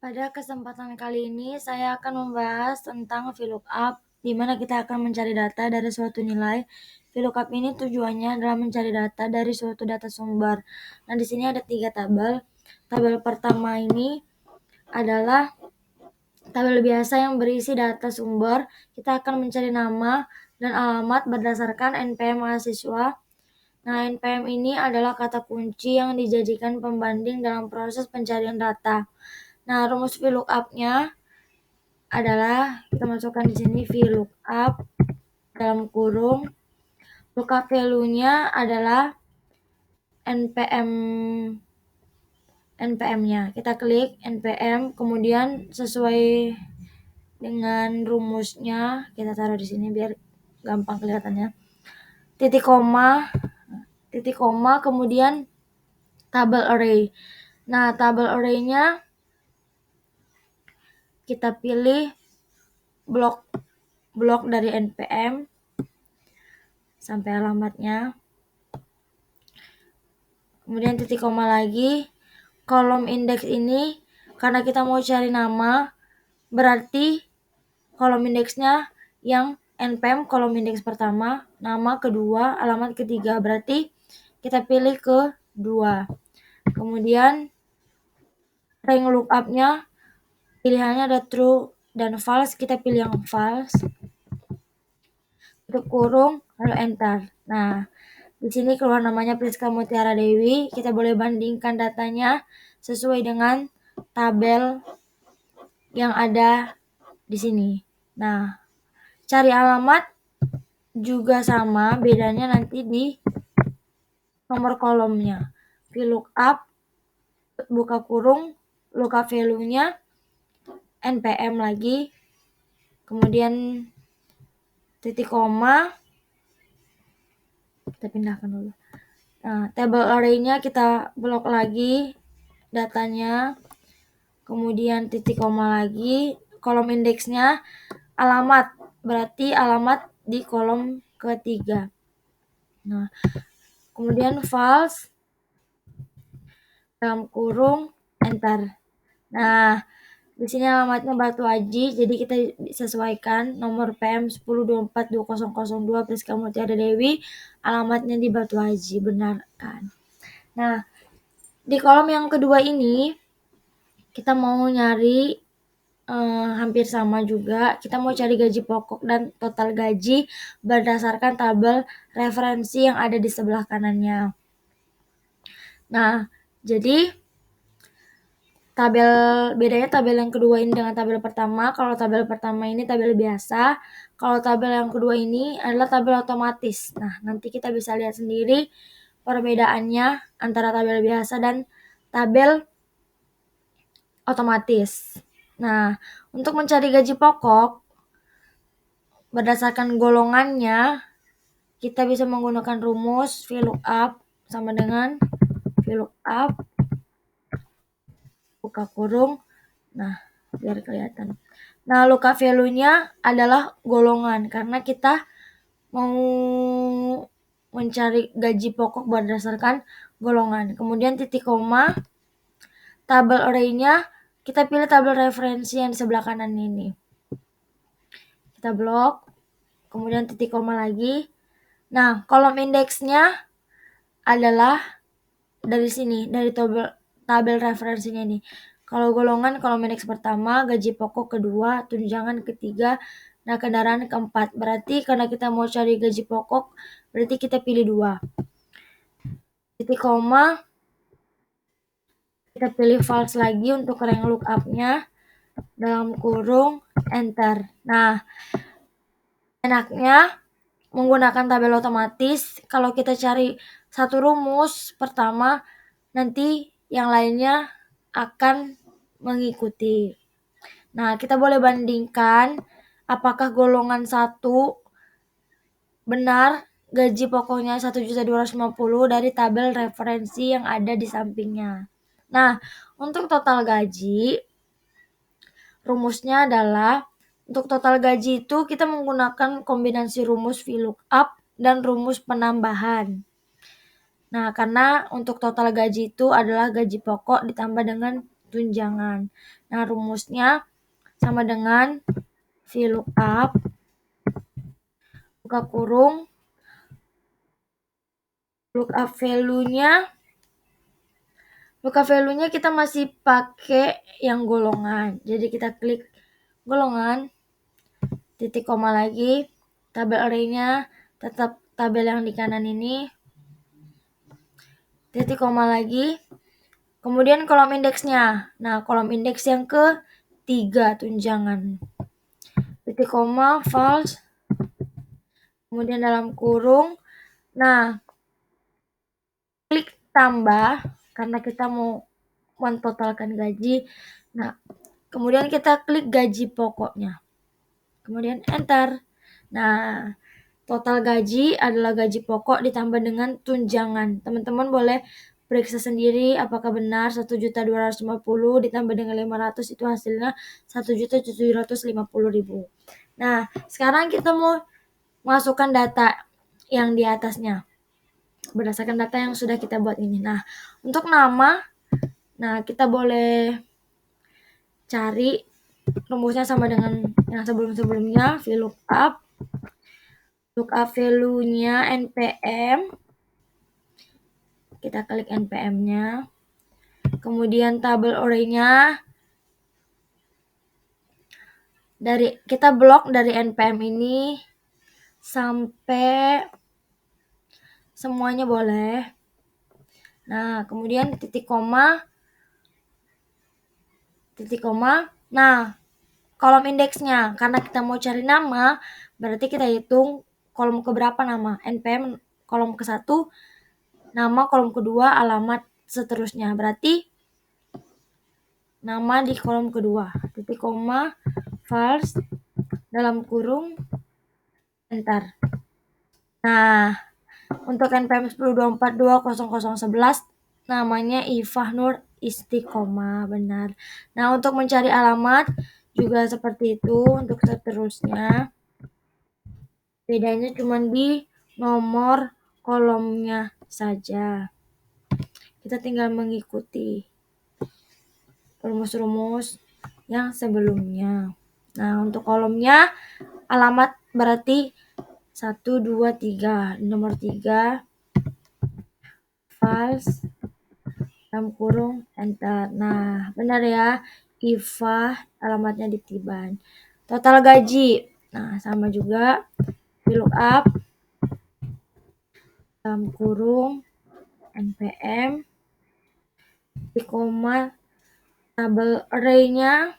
Pada kesempatan kali ini saya akan membahas tentang VLOOKUP, di mana kita akan mencari data dari suatu nilai. VLOOKUP ini tujuannya adalah mencari data dari suatu data sumber. Nah, di sini ada 3 tabel. Tabel pertama ini adalah tabel biasa yang berisi data sumber. Kita akan mencari nama dan alamat berdasarkan NPM mahasiswa. Nah, NPM ini adalah kata kunci yang dijadikan pembanding dalam proses pencarian data. Nah, rumus VLOOKUP-nya adalah kita masukkan di sini VLOOKUP dalam kurung. Lookup value-nya adalah NPM-nya. Kita klik NPM, kemudian sesuai dengan rumusnya kita taruh di sini biar gampang kelihatannya. Titik koma, kemudian tabel array. Nah, tabel array-nya kita pilih blok dari NPM sampai alamatnya. Kemudian titik koma lagi. Kolom indeks ini karena kita mau cari nama, berarti kolom indeksnya yang NPM kolom indeks pertama, nama kedua, alamat ketiga. Berarti kita pilih kedua. Kemudian range lookup-nya pilihannya ada true dan false, kita pilih yang false. Tutup kurung, lalu enter. Nah, di sini keluar namanya Priska Mutiara Dewi. Kita boleh bandingkan datanya sesuai dengan tabel yang ada di sini. Nah, cari alamat juga sama, bedanya nanti di nomor kolomnya. VLOOKUP, buka kurung, lookup value-nya NPM lagi, kemudian titik koma, kita pindahkan dulu. Nah, table array-nya kita blok lagi datanya, kemudian titik koma lagi, kolom indeksnya alamat, berarti alamat di kolom ketiga. Nah, kemudian false, dalam kurung, enter. Nah, di sini alamatnya Batu Aji, jadi kita sesuaikan nomor PM 10242002 Priska Mutiara Dewi, alamatnya di Batu Aji, benar kan? Nah, di kolom yang kedua ini kita mau nyari hampir sama juga. Kita mau cari gaji pokok dan total gaji berdasarkan tabel referensi yang ada di sebelah kanannya. Nah, jadi bedanya tabel yang kedua ini dengan tabel pertama. Kalau tabel pertama ini tabel biasa, kalau tabel yang kedua ini adalah tabel otomatis. Nah, nanti kita bisa lihat sendiri perbedaannya antara tabel biasa dan tabel otomatis. Nah, untuk mencari gaji pokok berdasarkan golongannya, kita bisa menggunakan rumus VLOOKUP sama dengan VLOOKUP, buka kurung. Nah, biar kelihatan. Nah, lookup value-nya adalah golongan karena kita mau mencari gaji pokok berdasarkan golongan. Kemudian titik koma, tabel array-nya kita pilih tabel referensi yang di sebelah kanan ini. Kita blok, kemudian titik koma lagi. Nah, kolom indeksnya adalah dari sini, dari tabel referensinya ini. Kalau golongan kolom indeks pertama, gaji pokok kedua, tunjangan ketiga, nah kendaraan keempat. Berarti karena kita mau cari gaji pokok, berarti kita pilih 2. Titik koma, kita pilih false lagi untuk range lookup-nya, dalam kurung, enter. Nah, enaknya menggunakan tabel otomatis, kalau kita cari satu rumus pertama, nanti yang lainnya akan mengikuti. Nah, kita boleh bandingkan apakah golongan 1 benar gaji pokoknya 1.250.000 dari tabel referensi yang ada di sampingnya. Nah, untuk total gaji, rumusnya adalah untuk total gaji itu kita menggunakan kombinasi rumus VLOOKUP dan rumus penambahan. Nah, karena untuk total gaji itu adalah gaji pokok ditambah dengan tunjangan. Nah, rumusnya sama dengan VLOOKUP buka kurung lookup value-nya kita masih pakai yang golongan. Jadi kita klik golongan, titik koma lagi, tabel array-nya tetap tabel yang di kanan ini, titik koma lagi, kemudian kolom indeksnya. Nah, kolom indeks yang ke-3 tunjangan. Titik koma, false, kemudian dalam kurung. Nah, klik tambah karena kita mau mentotalkan gaji. Nah, kemudian kita klik gaji pokoknya. Kemudian enter. Nah, total gaji adalah gaji pokok ditambah dengan tunjangan. Teman-teman boleh periksa sendiri apakah benar 1.250.000 ditambah dengan 500 itu hasilnya 1.750.000. Nah, sekarang kita mau masukkan data yang di atasnya berdasarkan data yang sudah kita buat ini. Nah, untuk nama, nah kita boleh cari rumusnya sama dengan yang sebelum-sebelumnya, VLOOKUP value-nya NPM, kita klik NPM-nya, kemudian tabel array-nya kita blok dari NPM ini sampai semuanya boleh. Nah, kemudian titik koma. Nah, kolom indeksnya, karena kita mau cari nama, berarti kita hitung kolom keberapa nama. NPM kolom ke-1, nama kolom kedua, alamat seterusnya. Berarti nama di kolom kedua. Titik koma, false, dalam kurung, enter. Nah, untuk NPM 10.24.2.0011 namanya Ifah Nur Istiqomah, benar. Nah, untuk mencari alamat juga seperti itu untuk seterusnya. Bedanya cuma di nomor kolomnya saja. Kita tinggal mengikuti rumus-rumus yang sebelumnya. Nah, untuk kolomnya alamat berarti 1, 2, 3. Nomor 3 false, dalam kurung, enter. Nah, benar ya, Ifah alamatnya di Tiban. Total gaji, nah sama juga, VLOOKUP dalam kurung NPM, di koma, tabel array-nya.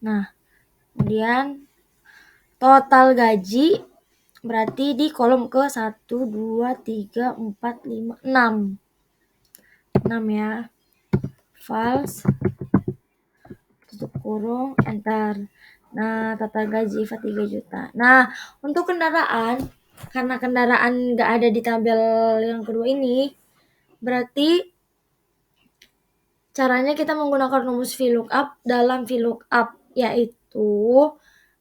Nah, kemudian total gaji berarti di kolom ke 1, 2, 3, 4, 5, 6. 6 ya. False, tutup kurung, enter. Nah, total gaji Ifah 3 juta. Nah, untuk kendaraan, karena kendaraan nggak ada di tabel yang kedua ini, berarti caranya kita menggunakan rumus VLOOKUP dalam VLOOKUP, yaitu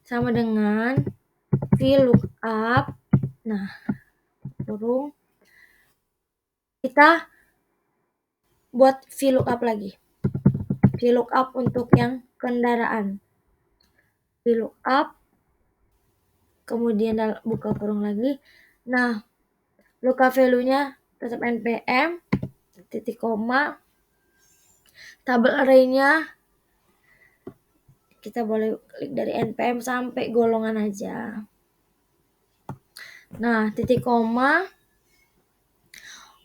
sama dengan VLOOKUP. Nah, kurung, kita buat VLOOKUP lagi. VLOOKUP untuk yang kendaraan. VLOOKUP, kemudian buka kurung lagi. Nah, lookup value-nya tetap NPM, titik koma, tabel array-nya kita boleh klik dari NPM sampai golongan aja. Nah, titik koma,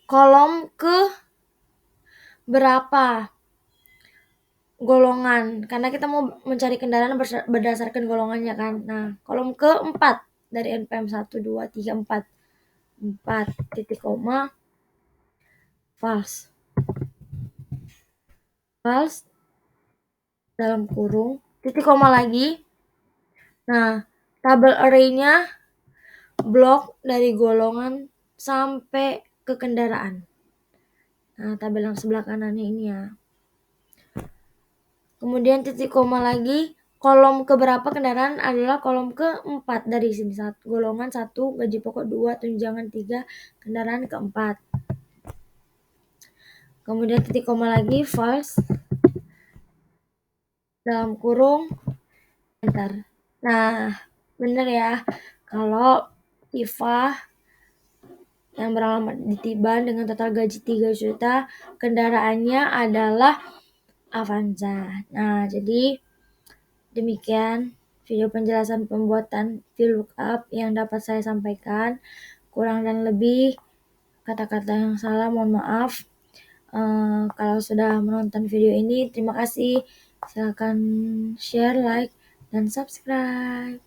kolom ke berapa golongan, karena kita mau mencari kendaraan berdasarkan golongannya kan. Nah, kolom ke-4 dari NPM 1, 2, 3, 4. 4, titik koma, false, dalam kurung, titik koma lagi. Nah, tabel array-nya blok dari golongan sampai ke kendaraan. Nah, tabel yang sebelah kanannya ini ya. Kemudian titik koma lagi, kolom keberapa kendaraan adalah kolom keempat dari sini. Golongan 1, gaji pokok 2, tunjangan 3, kendaraan keempat. Kemudian titik koma lagi, false, dalam kurung, enter. Nah, bener ya, kalau Ifah yang beralamat di Tiban dengan total gaji 3 juta, kendaraannya adalah Avanza. Nah, jadi demikian video penjelasan pembuatan VLOOKUP yang dapat saya sampaikan. Kurang dan lebih kata-kata yang salah mohon maaf. Kalau sudah menonton video ini, terima kasih. Silakan share, like, dan subscribe.